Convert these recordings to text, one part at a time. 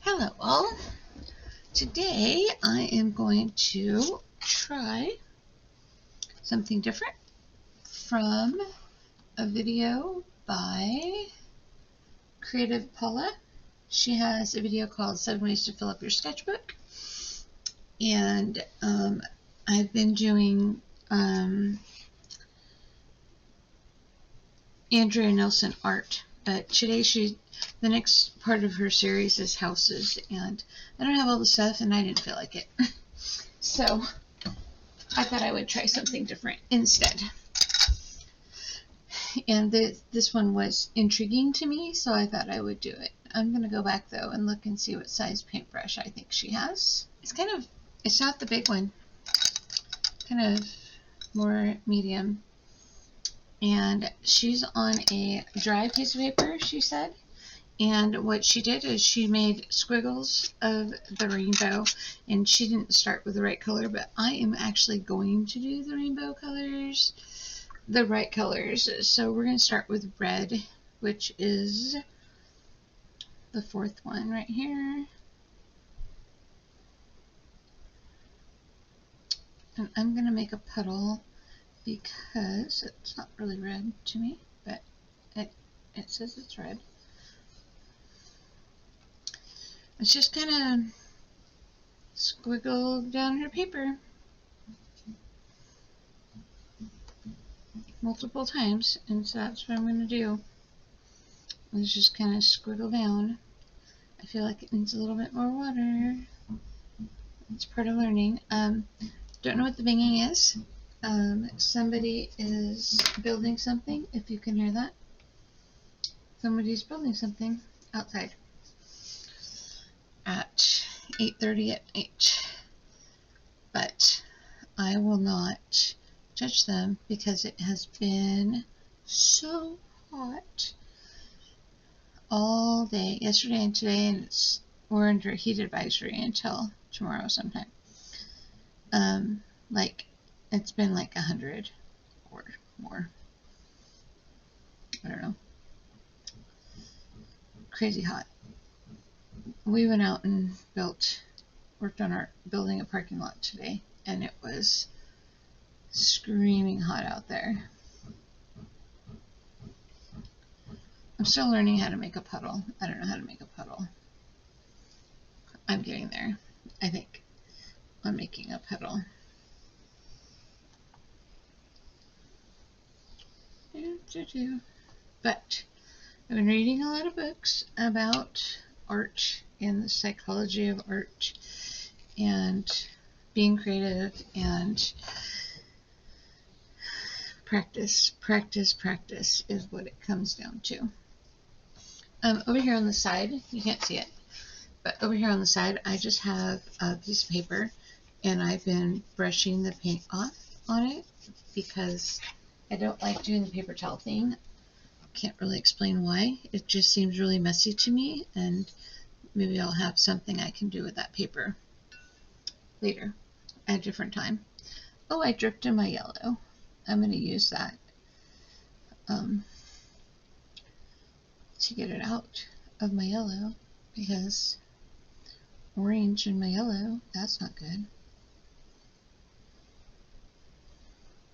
Hello all. Today I am going to try something different from a video by Creative Paula. She has a video called 7 Ways to Fill Up Your Sketchbook, and I've been doing Andrea Nelson art, but today the next part of her series is houses, and I don't have all the stuff and I didn't feel like it. So I thought I would try something different instead. And this one was intriguing to me, so I thought I would do it. I'm going to go back though and look and see what size paintbrush I think she has. It's not the big one, kind of more medium. And she's on a dry piece of paper, she said. And what she did is she made squiggles of the rainbow, and she didn't start with the right color, but I am actually going to do the rainbow colors, the right colors. So we're going to start with red, which is the fourth one right here. And I'm going to make a puddle because it's not really red to me, but it says it's red. It's just kind of squiggled down her paper multiple times, and so that's what I'm going to do. It's just kind of squiggle down. I feel like it needs a little bit more water. It's part of learning. Don't know what the banging is. Somebody is building something, if you can hear that. Somebody's building something outside at 8:30 at night. But I will not touch them because it has been so hot all day, yesterday and today, and we're under a heat advisory until tomorrow sometime. Like it's been like 100 or more. I don't know. Crazy hot. We went out and worked on building a parking lot today, and it was screaming hot out there. I'm still learning how to make a puddle. I don't know how to make a puddle. I'm getting there, I think, on making a puddle. But I've been reading a lot of books about art and the psychology of art and being creative and practice is what it comes down to. Over here on the side, you can't see it, but over here on the side I just have a piece of paper, and I've been brushing the paint off on it because I don't like doing the paper towel thing. Can't really explain why. It just seems really messy to me, and maybe I'll have something I can do with that paper later at a different time. Oh, I dripped in my yellow. I'm going to use that to get it out of my yellow, because orange in my yellow, that's not good.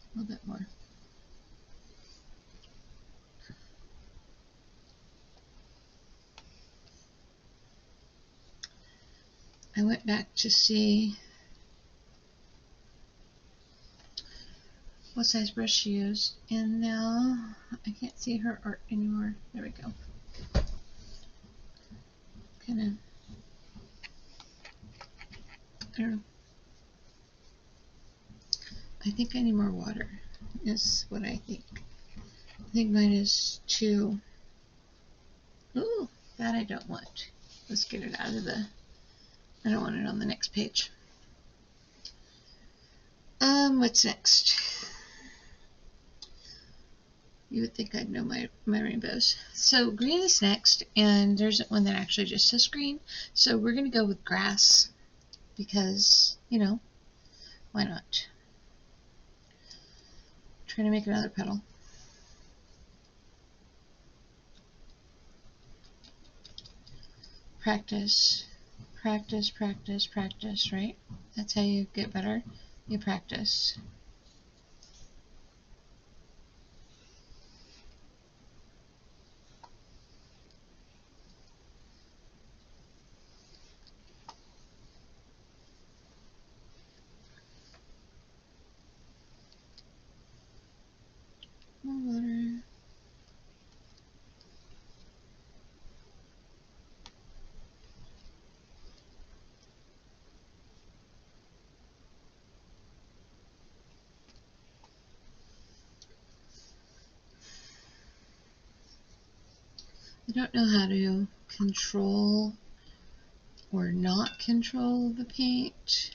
A little bit more. I went back to see what size brush she used, and now I can't see her art anymore. There we go. Kind of, I don't know. I think I need more water, is what I think. I think mine is too. Ooh, that I don't want. Let's get it out of I don't want it on the next page. What's next? You would think I'd know my rainbows. So green is next, and there's one that actually just says green. So we're going to go with grass because, why not? Trying to make another petal. Practice practice, practice, practice, right? That's how you get better. You practice. More water. I don't know how to control or not control the paint.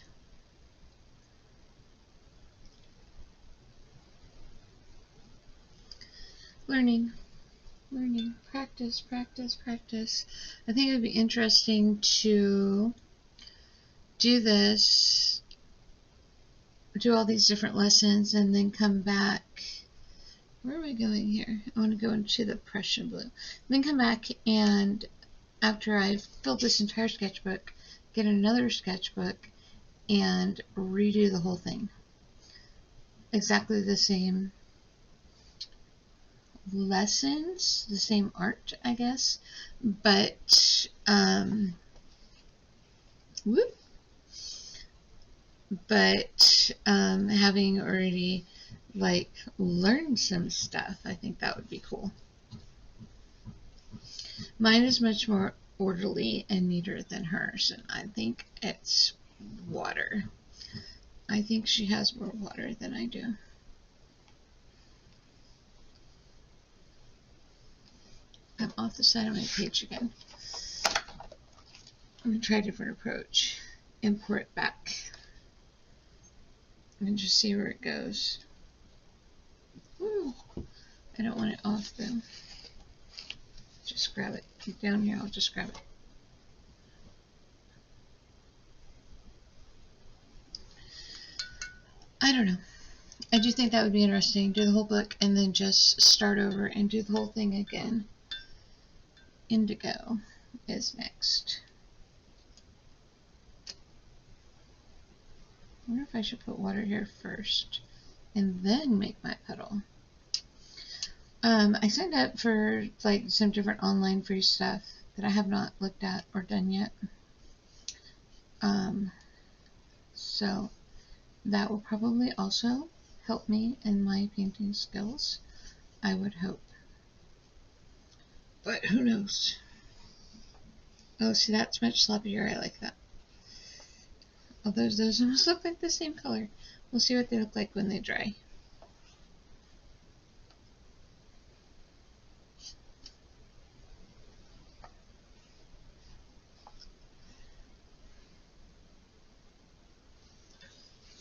Learning, learning, practice, practice, practice. I think it would be interesting to do this, do all these different lessons, and then come back. Where are we going here? I want to go into the Prussian blue. Then come back, and after I've filled this entire sketchbook, get another sketchbook and redo the whole thing. Exactly the same lessons, the same art, I guess, but whoop, but having already like learned some stuff, I think that would be cool. Mine is much more orderly and neater than hers, and I think it's water. I think she has more water than I do. I'm off the side of my page again. I'm going to try a different approach. Import it back. And just see where it goes. Ooh, I don't want it off though. Just grab it. Keep down here, I'll just grab it. I don't know. I do think that would be interesting. Do the whole book and then just start over and do the whole thing again. Indigo is next. I wonder if I should put water here first and then make my petal. I signed up for like some different online free stuff that I have not looked at or done yet. So that will probably also help me in my painting skills, I would hope. But who knows? Oh, see, that's much sloppier. I like that. Although those almost look like the same color. We'll see what they look like when they dry.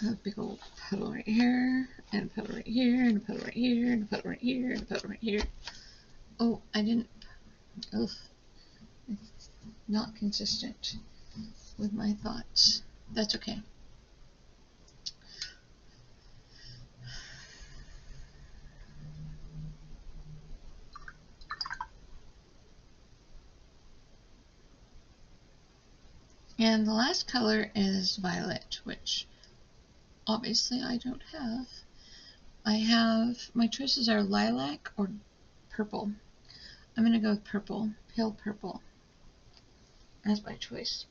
A big old puddle right here, and a puddle right here, and a puddle right here, and a puddle right here, and a puddle right here. Oh, I didn't. Oh, it's not consistent with my thoughts. That's okay. And the last color is violet, which obviously I don't have. I have, my choices are lilac or purple. I'm going to go with purple, pale purple. That's my choice.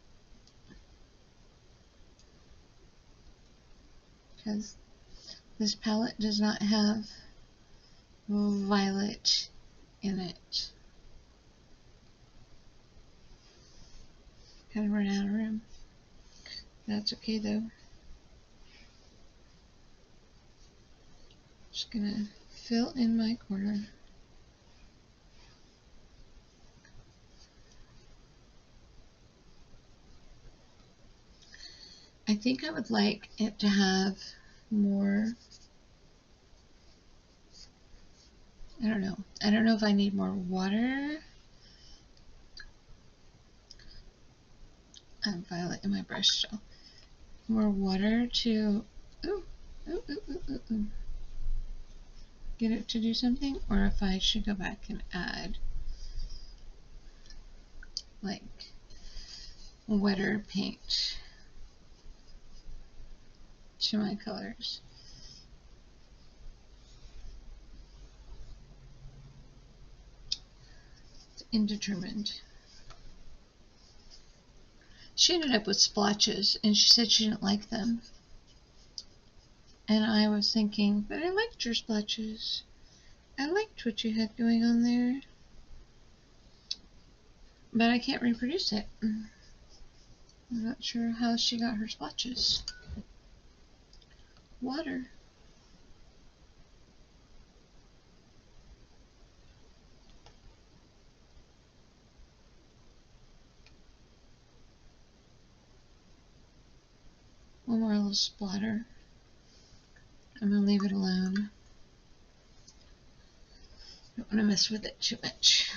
Because this palette does not have violet in it. Kind of run out of room. That's okay though. Just gonna fill in my corner. I think I would like it to have more, I don't know. I don't know if I need more water. I have violet in my brush still. More water to get it to do something, or if I should go back and add like wetter paint to my colors. It's indeterminate. She ended up with splotches, and she said she didn't like them. And I was thinking, but I liked your splotches. I liked what you had going on there. But I can't reproduce it. I'm not sure how she got her splotches. Water. One more little splatter. I'm going to leave it alone. Don't want to mess with it too much.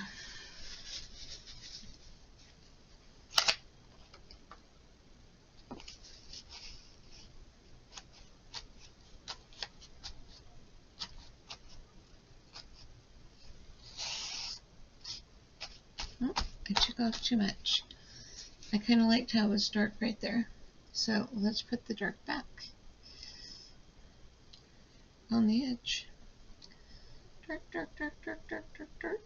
Oh, I took off too much. I kind of liked how it was dark right there. So let's put the dark back on the edge. Dark, dark, dark, dark, dark, dark, dark.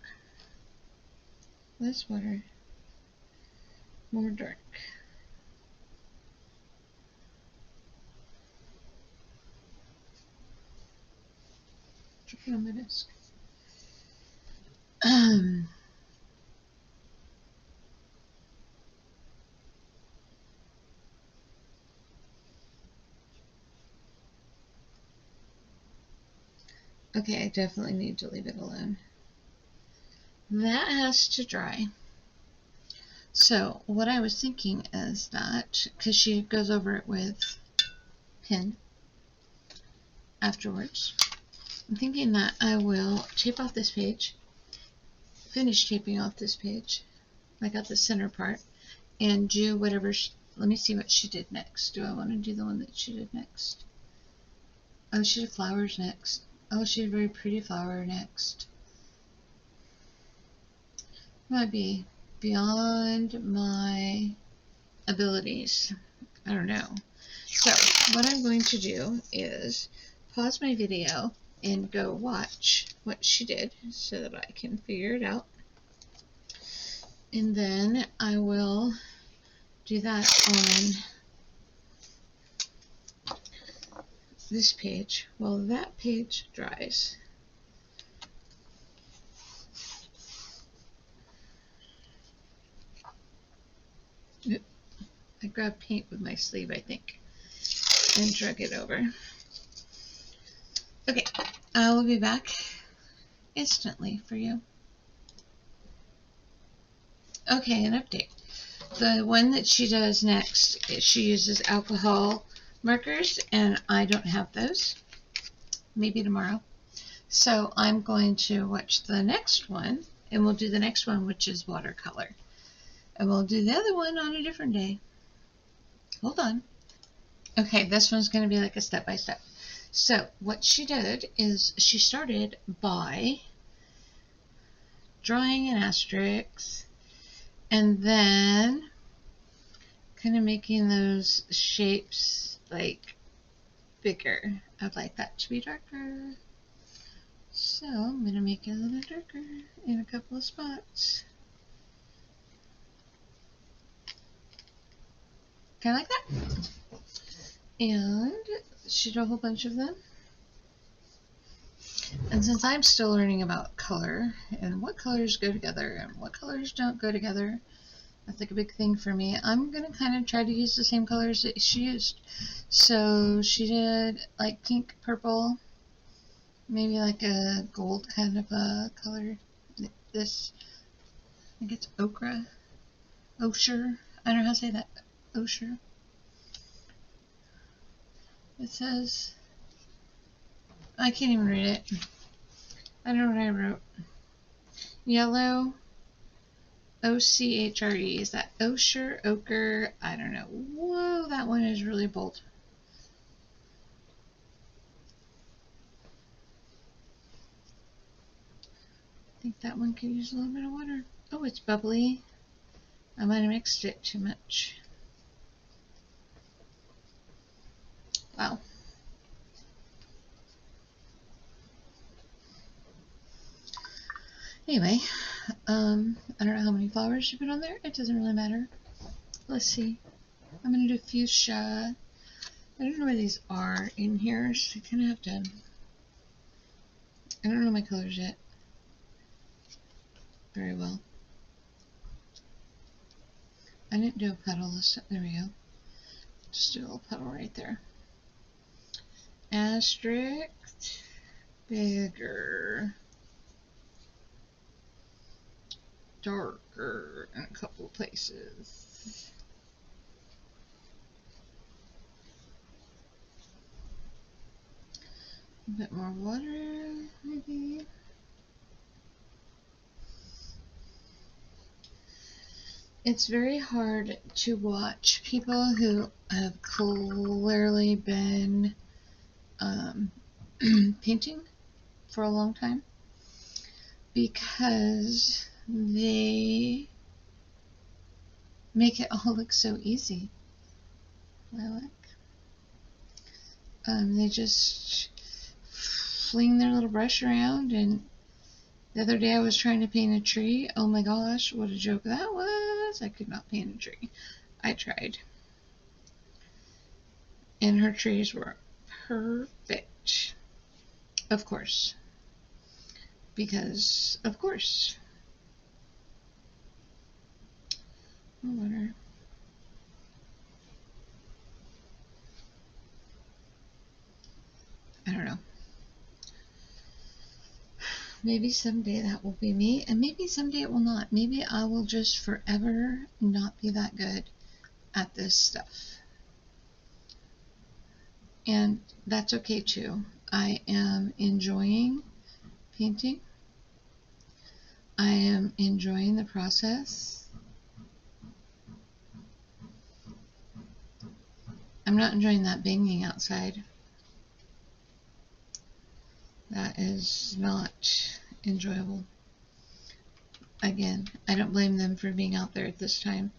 Less water. More dark. Put it on my desk. Okay, I definitely need to leave it alone. That has to dry. So what I was thinking is that, because she goes over it with pen afterwards, I'm thinking that I will tape off this page, finish taping off this page, like at the center part, and do whatever, let me see what she did next. Do I want to do the one that she did next? Oh, she did flowers next. Oh, she did a very pretty flower next. Might be beyond my abilities. I don't know. So what I'm going to do is pause my video and go watch what she did so that I can figure it out. And then I will do that on this page while that page dries. Oop. I grabbed paint with my sleeve, I think, and drug it over. Okay, I will be back instantly for you. Okay, an update. The one that she does next, she uses alcohol markers, and I don't have those. Maybe tomorrow. So I'm going to watch the next one, and we'll do the next one, which is watercolor. And we'll do the other one on a different day. Hold on. Okay, this one's going to be like a step-by-step. So what she did is she started by drawing an asterisk, and then kind of making those shapes like bigger. I'd like that to be darker. So I'm going to make it a little darker in a couple of spots. Kind of like that. And she did a whole bunch of them. And since I'm still learning about color and what colors go together and what colors don't go together, that's like a big thing for me. I'm going to kind of try to use the same colors that she used. So she did like pink, purple, maybe like a gold kind of a color. This, I think it's ochre. Ochre. I don't know how to say that. Ochre. It says, I can't even read it. I don't know what I wrote. Yellow. O-C-H-R-E. Is that ochre? Ochre? I don't know. Whoa, that one is really bold. I think that one could use a little bit of water. Oh, it's bubbly. I might have mixed it too much. Wow. Anyway, I don't know how many flowers you put on there. It doesn't really matter. Let's see. I'm going to do fuchsia. I don't know where these are in here, so I kind of have to... I don't know my colors yet very well. I didn't do a petal this time. There we go. Just do a little petal right there. Asterisk. Bigger. Darker in a couple of places. A bit more water, maybe. It's very hard to watch people who have clearly been painting for a long time because they make it all look so easy. Lilac. They just fling their little brush around, and the other day I was trying to paint a tree. Oh my gosh, what a joke that was. I could not paint a tree. I tried. And her trees were perfect. Of course. Because, of course. More water. I don't know. Maybe someday that will be me, and maybe someday it will not. Maybe I will just forever not be that good at this stuff. And that's okay too. I am enjoying painting. I am enjoying the process. I'm not enjoying that banging outside. That is not enjoyable. Again, I don't blame them for being out there at this time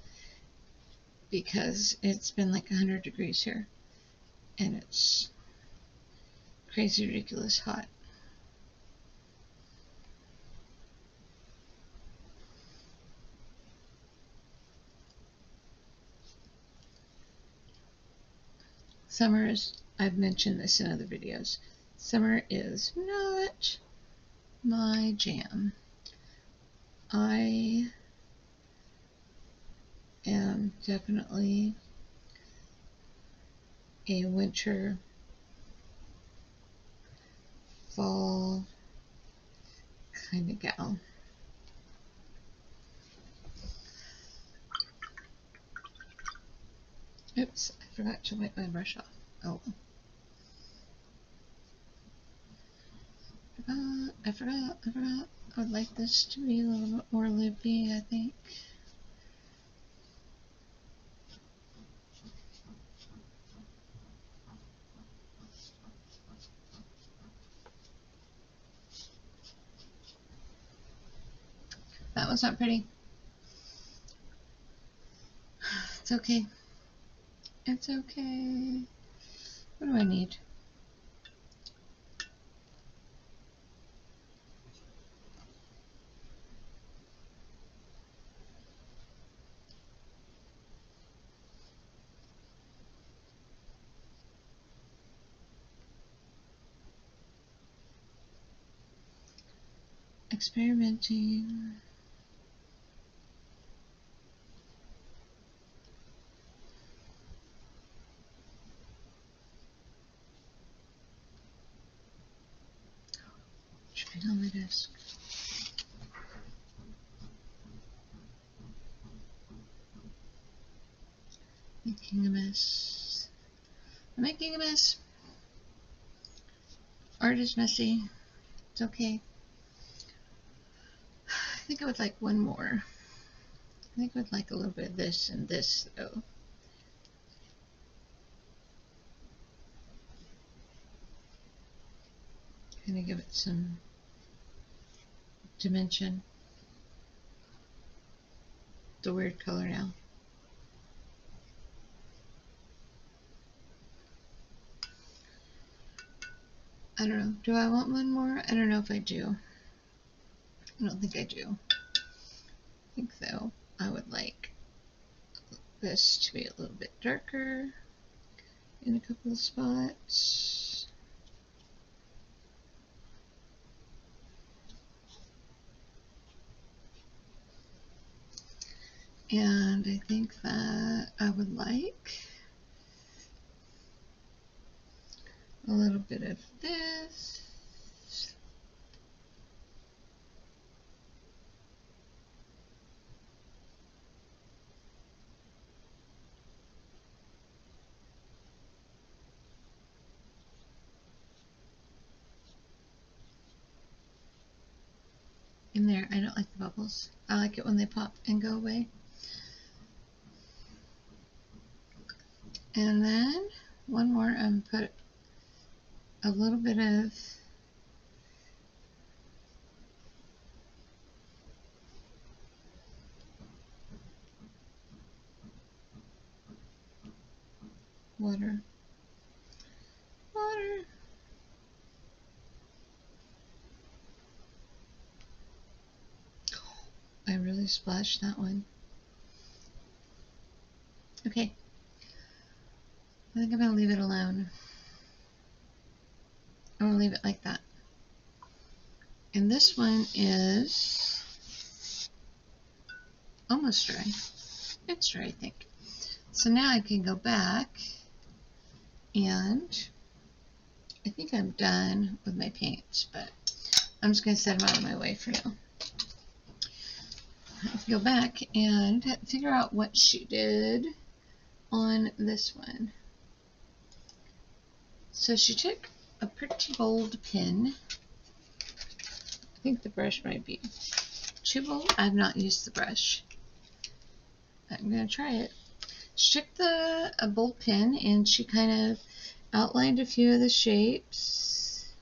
because it's been like 100 degrees here and it's crazy ridiculous hot. Summer is, I've mentioned this in other videos, summer is not my jam. I am definitely a winter, fall kind of gal. Oops, I forgot to wipe my brush off. Oh. I forgot. I would like this to be a little bit more loopy, I think. That was not pretty. It's okay. It's okay. What do I need? Experimenting. Should be on my desk. Making a mess. I'm making a mess. Art is messy. It's okay. I think I would like one more. I think I would like a little bit of this and this, though. Kind of give it some dimension. It's a weird color now. I don't know. Do I want one more? I don't know if I do. I don't think I do. I think, though, I would like this to be a little bit darker in a couple of spots. And I think that I would like a little bit of this. In there. I don't like the bubbles. I like it when they pop and go away. And then one more, put a little bit of water. I really splashed that one. Okay. I think I'm going to leave it alone. I'm going to leave it like that. And this one is almost dry. It's dry, I think. So now I can go back, and I think I'm done with my paints, but I'm just going to set them out of my way for now. I can go back and figure out what she did on this one. So she took a pretty bold pen. I think the brush might be too bold. I've not used the brush. I'm going to try it. She took a bold pen and she kind of outlined a few of the shapes.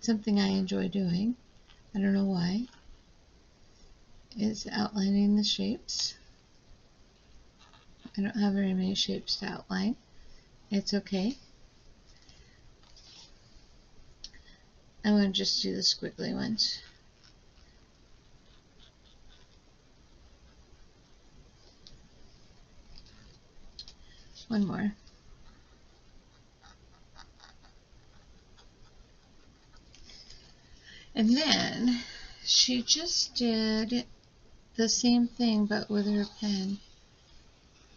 Something I enjoy doing. I don't know why. Is outlining the shapes. I don't have very many shapes to outline. It's okay. I want to just do the squiggly ones. One more. And then she just did the same thing but with her pen.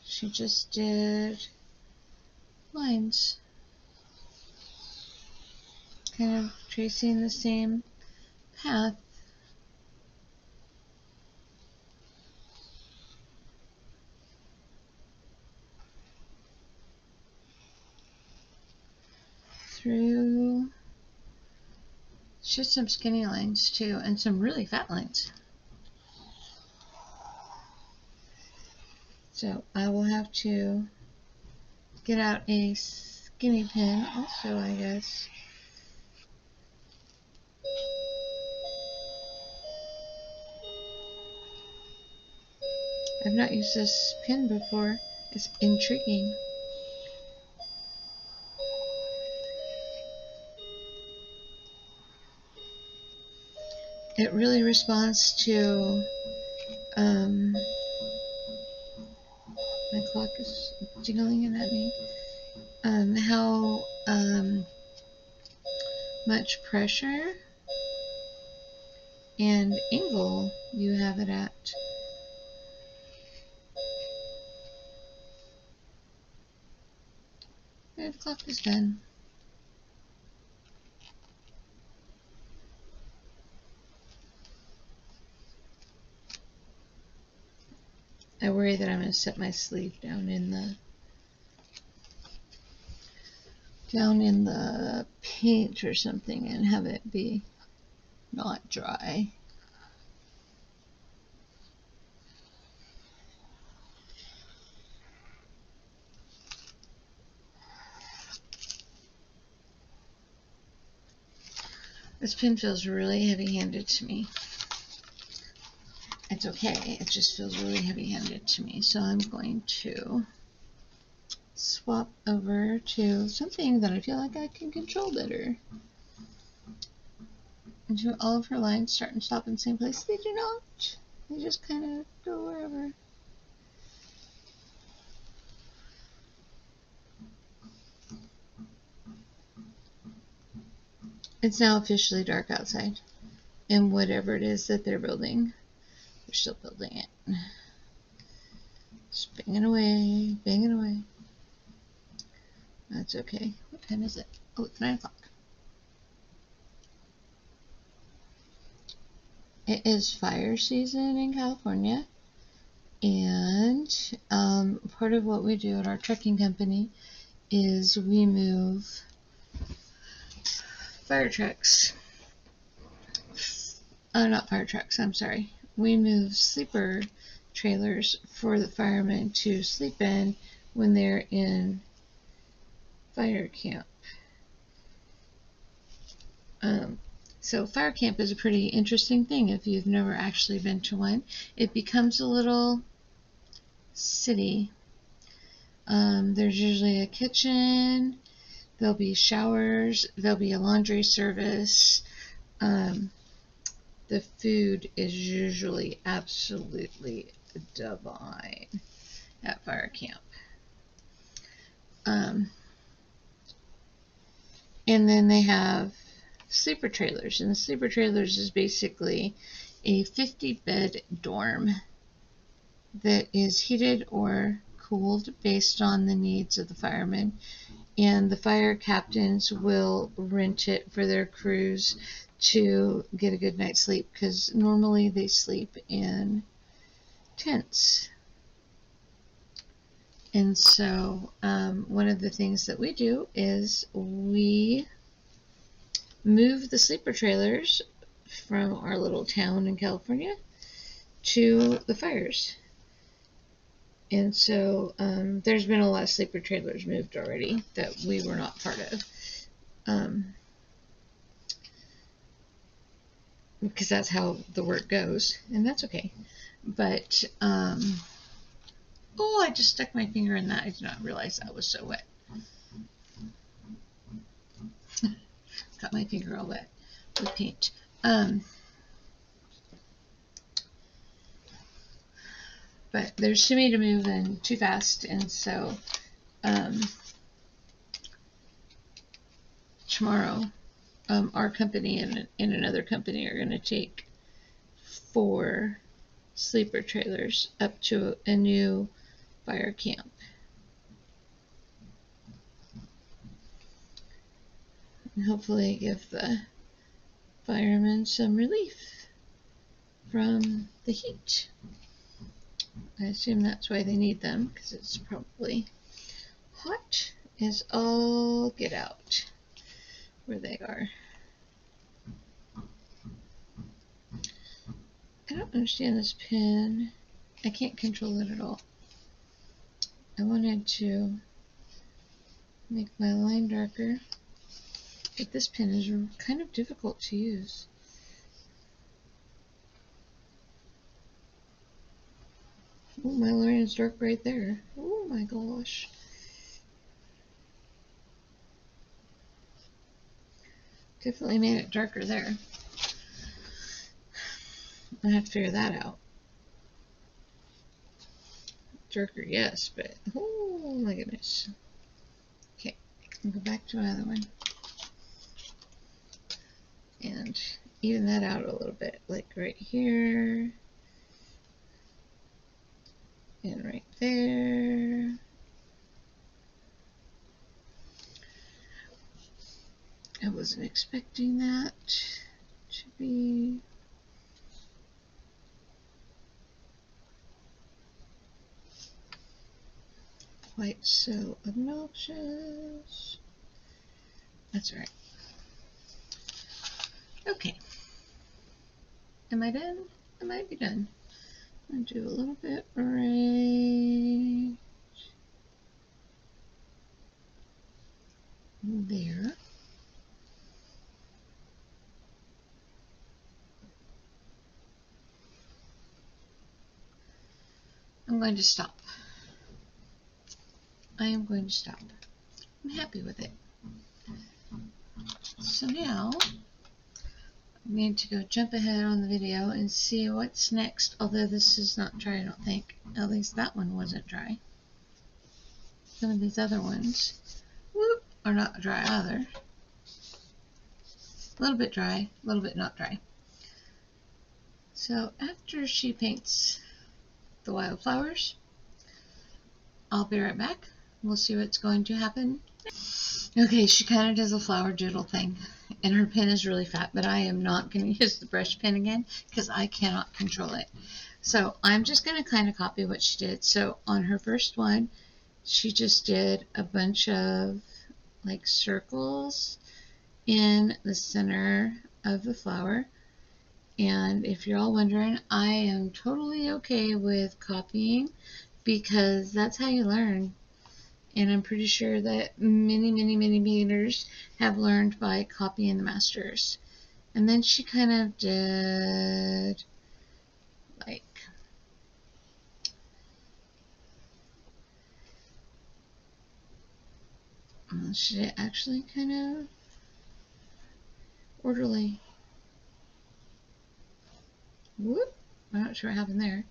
She just did lines. Kind of tracing the same path. Through just some skinny lines too, and some really fat lines. So I will have to get out a skinny pen also, I guess. I've not used this pen before. It's intriguing. It really responds to my clock is jingling at me. How much pressure and angle you have it at. 5 o'clock is done. I worry that I'm going to set my sleeve down in the paint or something and have it be not dry. This pen feels really heavy-handed to me. it's okay. It just feels really heavy-handed to me. So I'm going to swap over to something that I feel like I can control better. And do all of her lines start and stop in the same place? They do not. They just kind of go wherever. It's now officially dark outside. And whatever it is that they're building, they're still building it. Just banging away, banging away. That's okay. What time is it? Oh, it's 9 o'clock. It is fire season in California. And part of what we do at our trucking company is we move fire trucks. Not fire trucks, I'm sorry. We move sleeper trailers for the firemen to sleep in when they're in fire camp. So fire camp is a pretty interesting thing if you've never actually been to one. It becomes a little city. There's usually a kitchen, there'll be showers, there'll be a laundry service. The food is usually absolutely divine at fire camp. And then they have sleeper trailers, and the sleeper trailers is basically a 50-bed dorm that is heated or cooled based on the needs of the firemen, and the fire captains will rent it for their crews to get a good night's sleep, because normally they sleep in tents. And so one of the things that we do is we move the sleeper trailers from our little town in California to the fires. And so there's been a lot of sleeper trailers moved already that we were not part of. Because that's how the work goes, and that's okay. But, oh, I just stuck my finger in that. I did not realize that was so wet. Got my finger all wet with paint. But there's too many to move and too fast, and so tomorrow our company and another company are going to take 4 sleeper trailers up to a new fire camp. And hopefully give the firemen some relief from the heat. I assume that's why they need them, because it's probably hot as all get out where they are. I don't understand this pen. I can't control it at all. I wanted to make my line darker, but this pen is kind of difficult to use. Oh, my line is dark right there. Oh my gosh. Definitely made it darker there. I have to figure that out. Darker, yes, but oh my goodness. Okay, I can go back to my other one and even that out a little bit, like right here and right there. I wasn't expecting that to be quite so obnoxious. That's all right. Okay. Am I done? I might be done. I'll do a little bit right there. I'm going to stop. I am going to stop. I'm happy with it. So now I need to go jump ahead on the video and see what's next, although this is not dry, I don't think. At least that one wasn't dry. Some of these other ones, whoop, are not dry either. A little bit dry, a little bit not dry. So after she paints the wildflowers, I'll be right back. We'll see what's going to happen. Okay, she kind of does a flower doodle thing, and her pen is really fat, but I am not going to use the brush pen again because I cannot control it. So I'm just going to kind of copy what she did. So on her first one, she just did a bunch of like circles in the center of the flower. And if you're all wondering, I am totally okay with copying because that's how you learn. And I'm pretty sure that many beginners have learned by copying the masters. And then she kind of did like she did actually kind of orderly. Whoop! I'm not sure what happened there.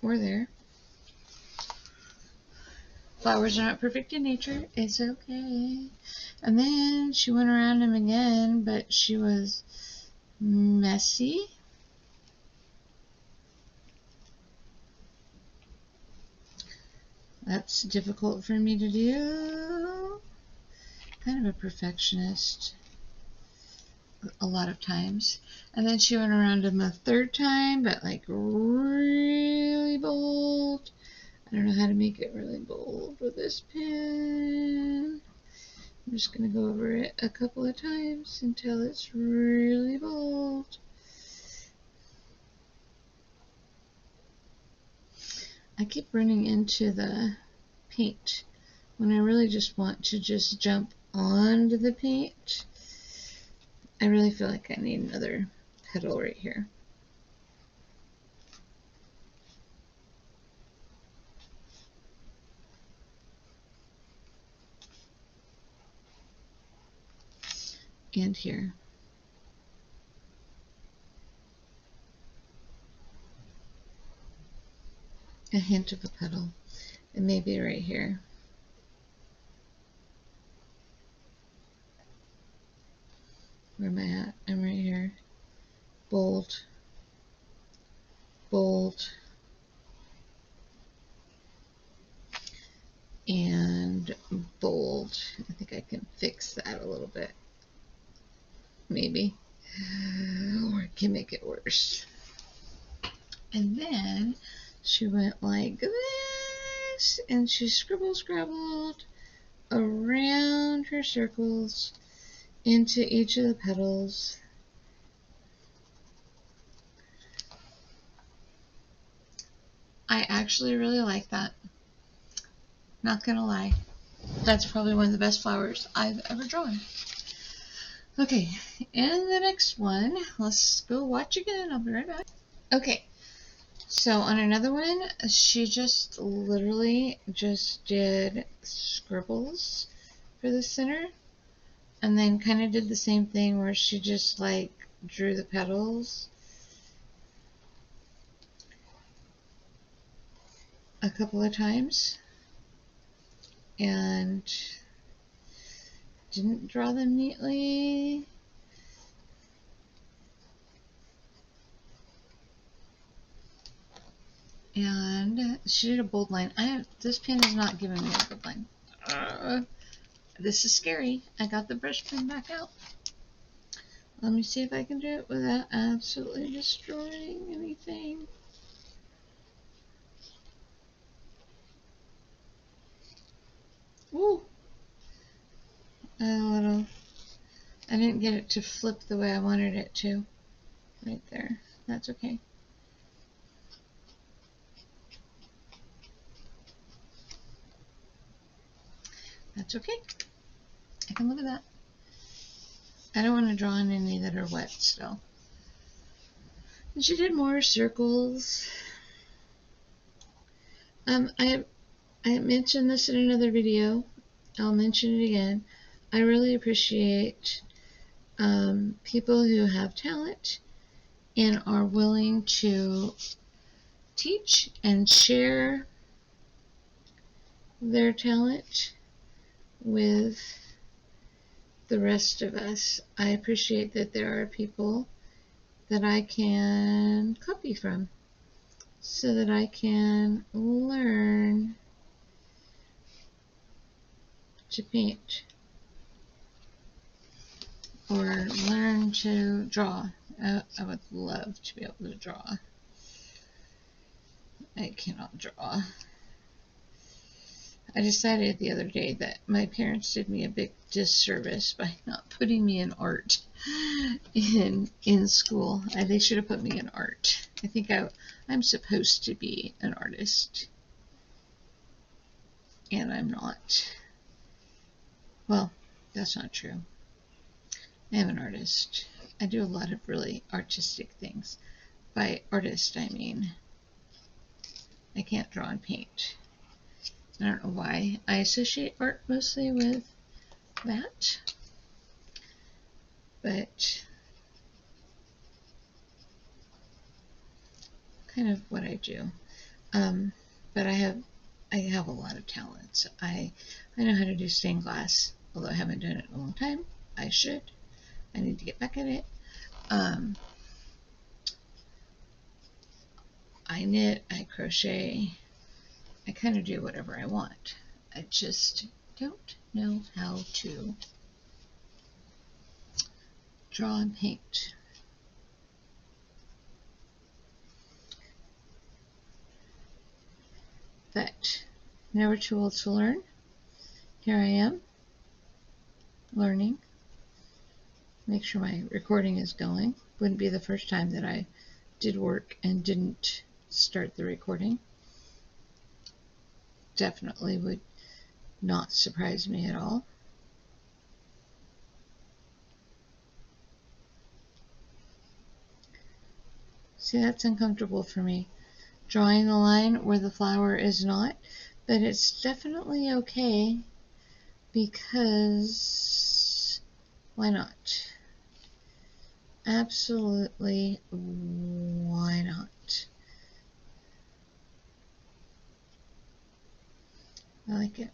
Or there. Flowers are not perfect in nature. It's okay. And then she went around them again, but she was messy. That's difficult for me to do. Kind of a perfectionist a lot of times. And then she went around them a third time, but like really bold. I don't know how to make it really bold with this pen. I'm just going to go over it a couple of times until it's really bold. I keep running into the paint when I really just want to just jump onto the paint. I really feel like I need another petal right here. And here. A hint of a petal. And maybe right here. Where am I at? I'm right here. Bold. Bold. And bold. I think I can fix that a little bit. Maybe. Or I can make it worse. And then she went like this, and she scrabbled around her circles into each of the petals. I actually really like that. Not gonna lie. That's probably one of the best flowers I've ever drawn. Okay, and the next one, let's go watch again. I'll be right back. Okay, so on another one, she just literally just did scribbles for the center, and then kind of did the same thing where she just like drew the petals a couple of times and didn't draw them neatly. And she did a bold line. This pen is not giving me a bold line. This is scary. I got the brush pen back out. Let me see if I can do it without absolutely destroying anything. Ooh. I didn't get it to flip the way I wanted it to. Right there. That's okay. That's okay. I can live with that. I don't want to draw on any that are wet still. And she did more circles. I mentioned this in another video. I'll mention it again. I really appreciate people who have talent and are willing to teach and share their talent with the rest of us. I appreciate that there are people that I can copy from so that I can learn to paint or learn to draw. I would love to be able to draw. I cannot draw. I decided the other day that my parents did me a big disservice by not putting me in art in school. They should have put me in art. I think I'm supposed to be an artist, and I'm not. Well, that's not true. I am an artist. I do a lot of really artistic things. By artist, I mean I can't draw and paint. I don't know why. I associate art mostly with that, but kind of what I do. But I have a lot of talents. I know how to do stained glass, although I haven't done it in a long time. I should. I need to get back at it. I knit, I crochet, I kind of do whatever I want. I just don't know how to draw and paint. But never too old to learn. Here I am, learning. Make sure my recording is going. Wouldn't be the first time that I did work and didn't start the recording. Definitely would not surprise me at all. See, that's uncomfortable for me. Drawing a line where the flower is not, but it's definitely okay because why not? Absolutely, why not? I like it.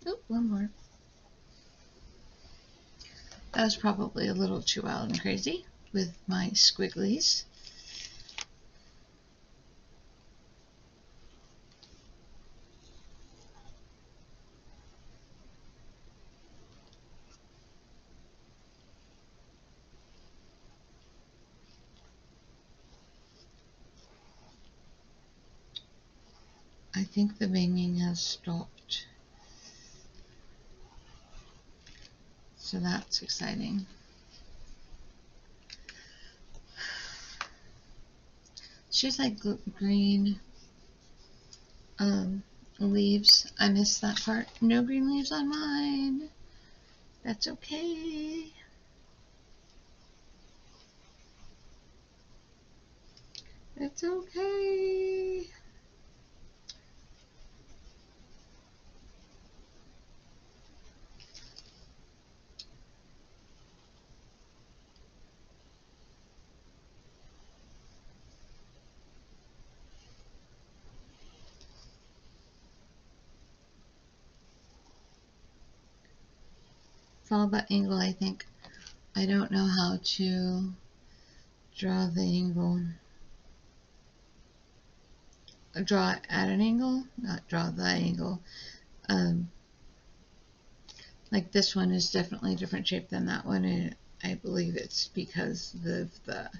Oh, one more. That was probably a little too wild and crazy with my squigglies. I think the banging has stopped. So that's exciting. She's like green leaves. I missed that part. No green leaves on mine. That's okay. It's okay. It's all about angle, I think. I don't know how to draw the angle. Draw at an angle, not draw the angle. Like this one is definitely a different shape than that one, and I believe it's because of the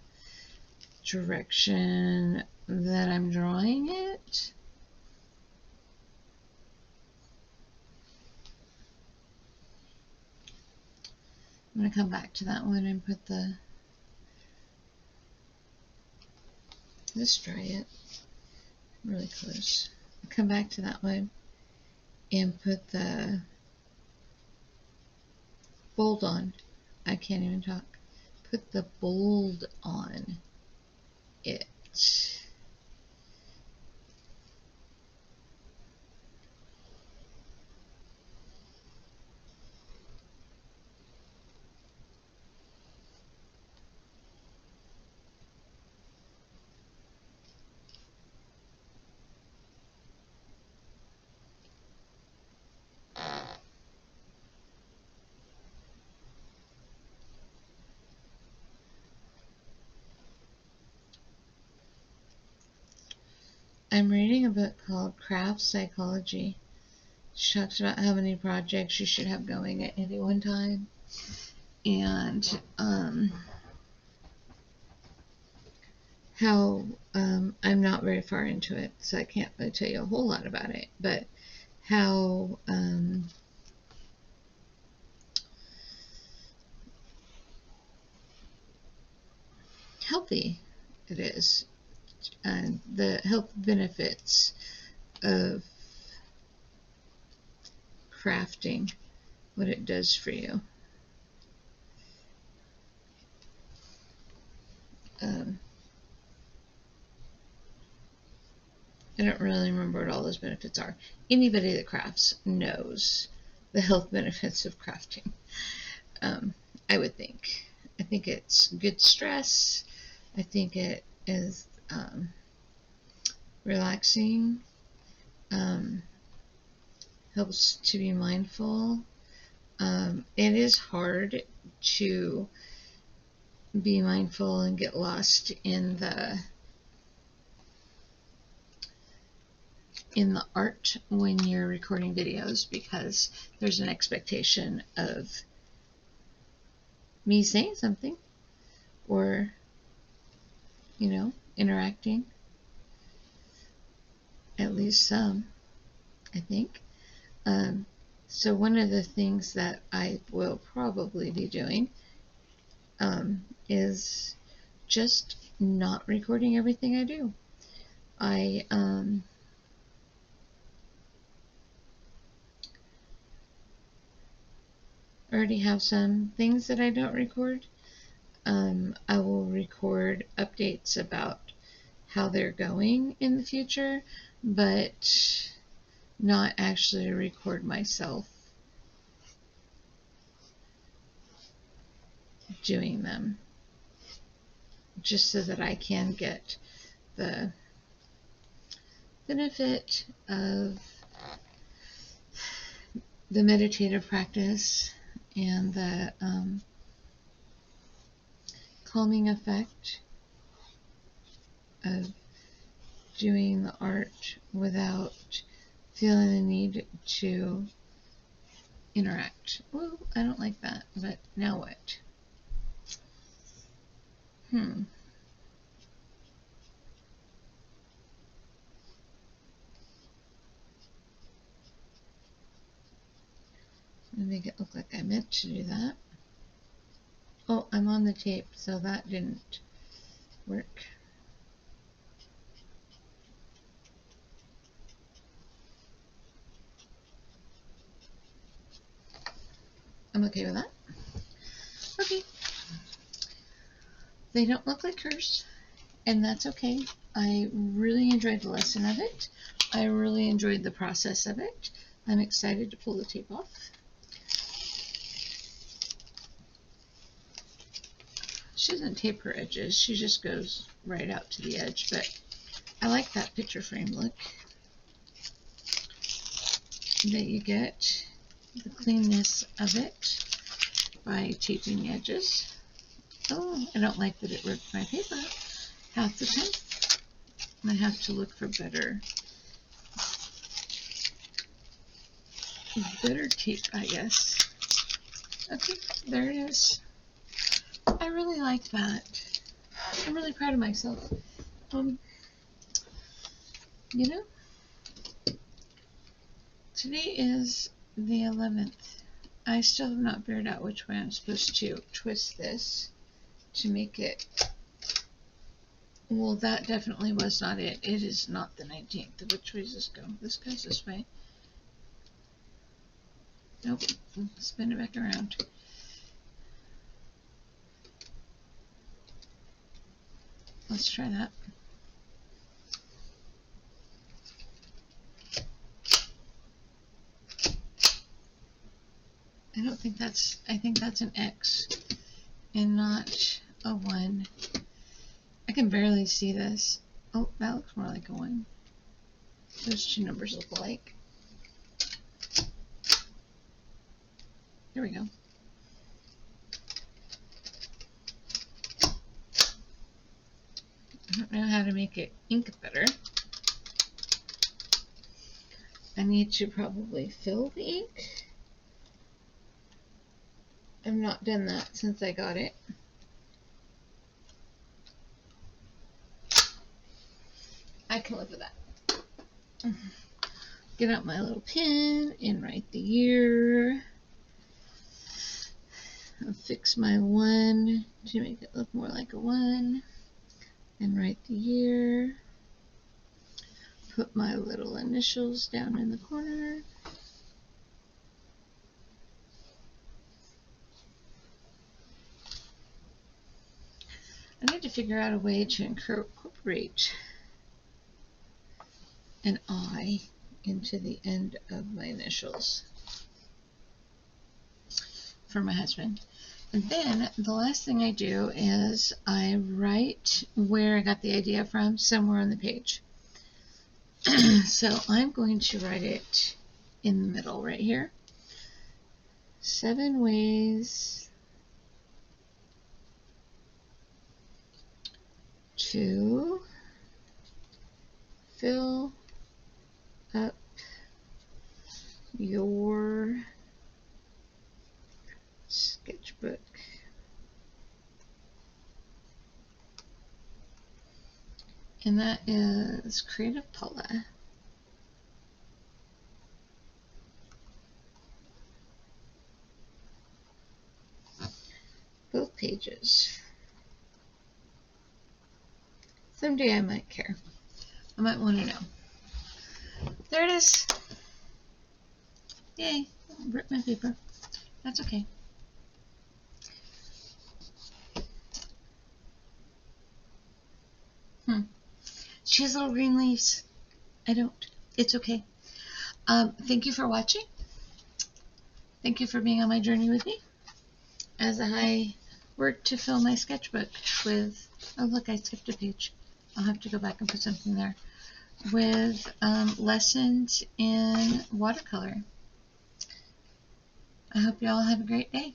direction that I'm drawing it. I'm going to come back to that one and put the Let's try it. Really close. Come back to that one and put the bold on. I can't even talk. Put the bold on it. I'm reading a book called Craft Psychology. She talks about how many projects you should have going at any one time. And how I'm not very far into it, so I can't really tell you a whole lot about it, but how healthy it is, and the health benefits of crafting, what it does for you. I don't really remember what all those benefits are. Anybody that crafts knows the health benefits of crafting, I would think. I think it's good stress. I think it is relaxing, helps to be mindful. It is hard to be mindful and get lost in the art when you're recording videos, because there's an expectation of me saying something or, you know, interacting. At least some, I think. So one of the things that I will probably be doing is just not recording everything I do. I already have some things that I don't record. I will record updates about how they're going in the future, but not actually record myself doing them, just so that I can get the benefit of the meditative practice and the calming effect of doing the art without feeling the need to interact. Well, I don't like that, but now what? Make it look like I meant to do that. Oh, I'm on the tape, so that didn't work. I'm okay with that. Okay. They don't look like hers, and that's okay. I really enjoyed the lesson of it. I really enjoyed the process of it. I'm excited to pull the tape off. She doesn't tape her edges, she just goes right out to the edge, but I like that picture frame look that you get, the cleanness of it by taping the edges. Oh, I don't like that it ripped my paper half the time. I have to look for better tape, I guess. Okay, there it is. I really like that. I'm really proud of myself. You know, today is the 11th. I still have not figured out which way I'm supposed to twist this to make it Well, that definitely was not it. It is not the 19th. Which way does this go? This goes this way. Nope. Spin it back around. Let's try that. I think that's an X and not a 1. I can barely see this. Oh, that looks more like a 1. Those two numbers look alike. There we go. I don't know how to make it ink better. I need to probably fill the ink. I've not done that since I got it. I can live with that. Get out my little pen and write the year. I'll fix my 1 to make it look more like a 1. And write the year. Put my little initials down in the corner. I need to figure out a way to incorporate an I into the end of my initials for my husband. And then the last thing I do is I write where I got the idea from somewhere on the page. So I'm going to write it in the middle right here. 7 ways to fill up your sketchbook. And that is Creative Paula. Both pages. Someday I might care. I might want to know. There it is. Yay. Rip my paper. That's okay. She has little green leaves. I don't. It's okay. Thank you for watching. Thank you for being on my journey with me as I work to fill my sketchbook with, oh look, I skipped a page. I'll have to go back and put something there, with lessons in watercolor. I hope you all have a great day.